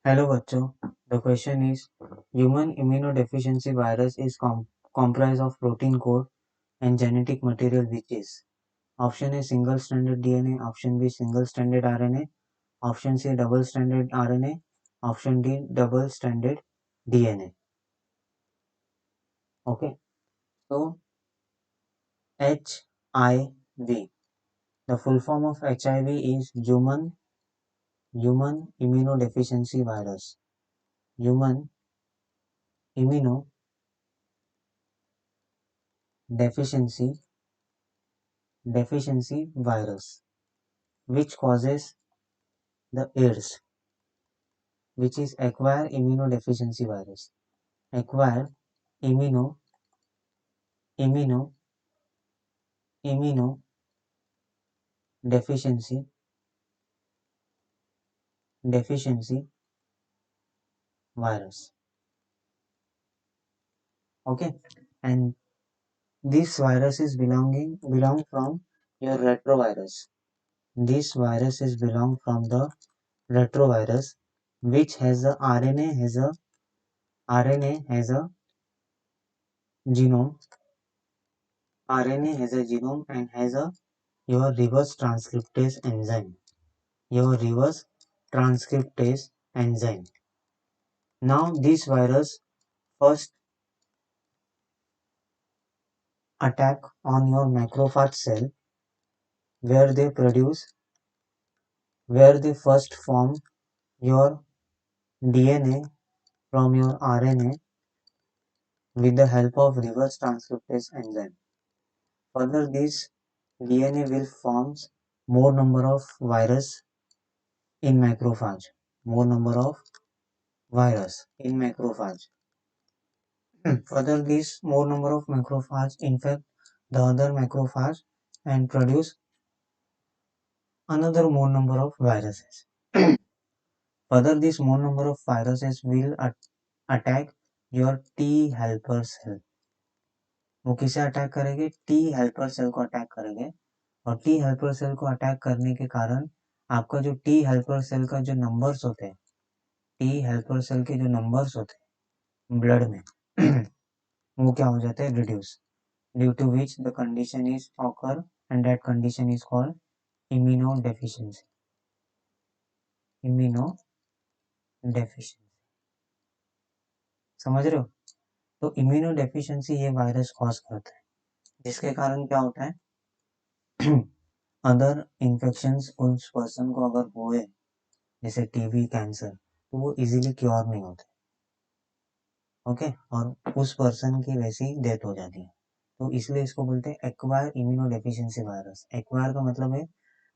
Hello बच्चों, the question is human immunodeficiency virus is comprised of protein code and genetic material which is option A single stranded DNA, option B single stranded RNA, option C double stranded RNA, option D double stranded DNA. Okay, so HIV. The full form of HIV is human immunodeficiency virus. Human immunodeficiency virus, which causes the AIDS, which is acquired immunodeficiency virus. Acquired immuno immuno immunodeficiency virus. Okay, and this virus is belong from your retrovirus. This virus is belong from the retrovirus, which has a RNA has a genome. RNA has a genome and has a your reverse transcriptase enzyme. Your reverse transcriptase enzyme. Now this virus first attack on your macrophage cell where they produce where they first form your DNA from your RNA with the help of reverse transcriptase enzyme. Further this DNA will forms more number of virus in macrophage. More number of virus in macrophage. Further this more number of macrophage infect the other macrophage and produce another more number of viruses. Further, this more number of viruses will attack your T helper cell. वो किसे attack करेंगे? T helper cell को attack करेंगे और T helper cell को attack करने के कारण आपका जो टी हेल्पर सेल का जो नंबर्स होते हैं, टी हेल्पर सेल के जो नंबर्स होते हैं ब्लड में वो क्या हो जाते हैं? Reduce, due to which the condition is occur and that condition is called immunodeficiency. Immunodeficiency समझ रहे हो? तो इम्यूनोडेफिशिएंसी ये वायरस कॉज करता है, जिसके कारण क्या होता है अदर इन्फेक्शंस उस पर्सन को अगर हुए जैसे टीबी, कैंसर, तो वो इजीली क्योर नहीं होते. ओके, और उस पर्सन की वैसी डेथ हो जाती है. तो इसलिए इसको बोलते हैं एक्वायर इम्यूनोडेफिशिएंसी वायरस. एक्वायर का मतलब है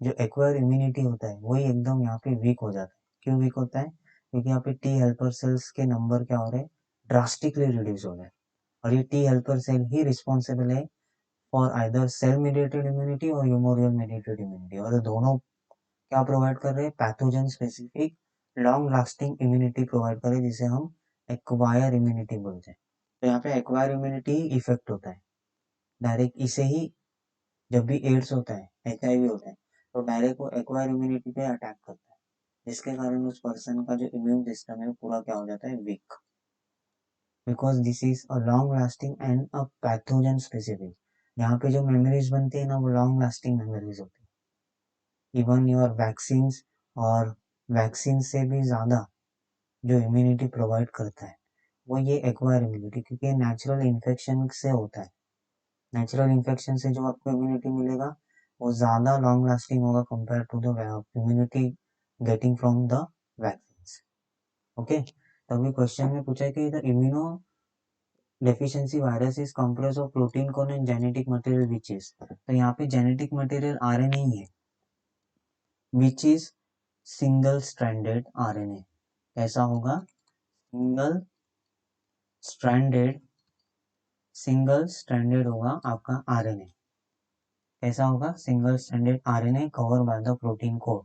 जो एक्वायर इम्यूनिटी होता है वही एकदम यहाँ पे वीक हो जाता है. क्यों वीक होता है? क्योंकि यहाँ पे टी हेल्पर सेल्स के नंबर क्या हो रहे हैं? ड्रास्टिकली रिड्यूस हो रहे हैं. और ये टी हेल्पर सेल ही रिस्पॉन्सिबल है for either cell mediated immunity और ह्यूमोरियल मेडिएटेड इम्यूनिटी. और दोनों क्या प्रोवाइड कर रहे हैं? Pathogen specific long lasting immunity provide कर रहे हैं, जिसे हम एक्वायर इम्यूनिटी बोलते हैं. तो यहाँ पे एक्वायर इम्यूनिटी इफेक्ट होता है डायरेक्ट. इसे ही जब भी एड्स होता है, HIV होता है, तो डायरेक्ट वो एक्वायर इम्यूनिटी पे अटैक करता है, जिसके कारण उस पर्सन का जो इम्यून सिस्टम है वो पूरा क्या हो जाता है? Weak. Because this is a long lasting and a pathogen specific. यहाँ पे जो मेमोरीज बनती है ना वो लॉन्ग लास्टिंग मेमोरीज होती है. इवन योर वैक्सीन और वैक्सीन से भी ज़्यादा जो इम्यूनिटी प्रोवाइड करता है वो ये एक्वायर इम्यूनिटी, क्योंकि नेचुरल इन्फेक्शन से होता है. नेचुरल इन्फेक्शन से जो आपको इम्यूनिटी मिलेगा वो ज़्यादा लॉन्ग लास्टिंग होगा compare to the immunity getting from the vaccine. Okay, तभी क्वेश्चन में पूछा है कि the immuno deficiency virus is compress of protein कौन and genetic material which is. तो यहाँ पे जेनेटिक मटेरियल RNA ही है, which is single stranded RNA. कैसा होगा? सिंगल स्ट्रैंडेड सिंगल स्ट्रैंडेड होगा आपका RNA. कैसा होगा? Single stranded RNA cover by the protein code.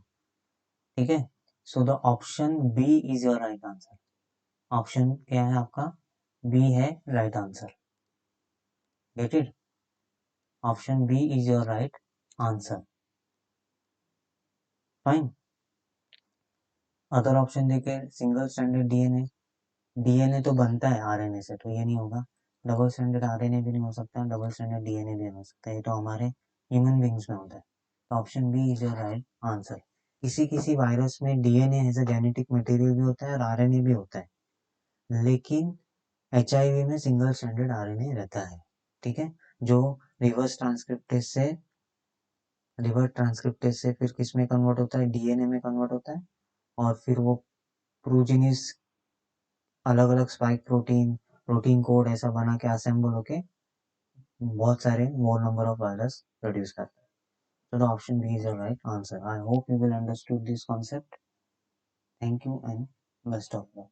ठीक है, so the option B is your right answer. Option क्या है आपका? बी है right answer. Get it? Option B is your right answer. Fine. Other option देखे, single stranded DNA, DNA तो बनता है आरएनए से, तो ये नहीं होगा। डबल स्ट्रैंडेड आरएनए भी नहीं हो सकता, डबल स्ट्रैंडेड डीएनए भी नहीं हो सकता, ये तो हमारे ह्यूमन बींग्स में होता है। तो option B is your right answer. किसी किसी वायरस में DNA as a genetic material भी होता है और आरएनए भी होता है, लेकिन एचआईवी में सिंगल स्ट्रैंडेड आरएनए रहता है, ठीक है, जो रिवर्स ट्रांसक्रिप्टेज से फिर किस में कन्वर्ट होता है, डीएनए में कन्वर्ट होता है, और फिर वो प्रोजीनिस अलग अलग स्पाइक प्रोटीन, प्रोटीन कोड ऐसा बना के असेंबल होके बहुत सारे मोर नंबर ऑफ वायरस प्रोड्यूस करता है। So the option B is the right answer. I hope you will understood this concept. Thank you and best of luck.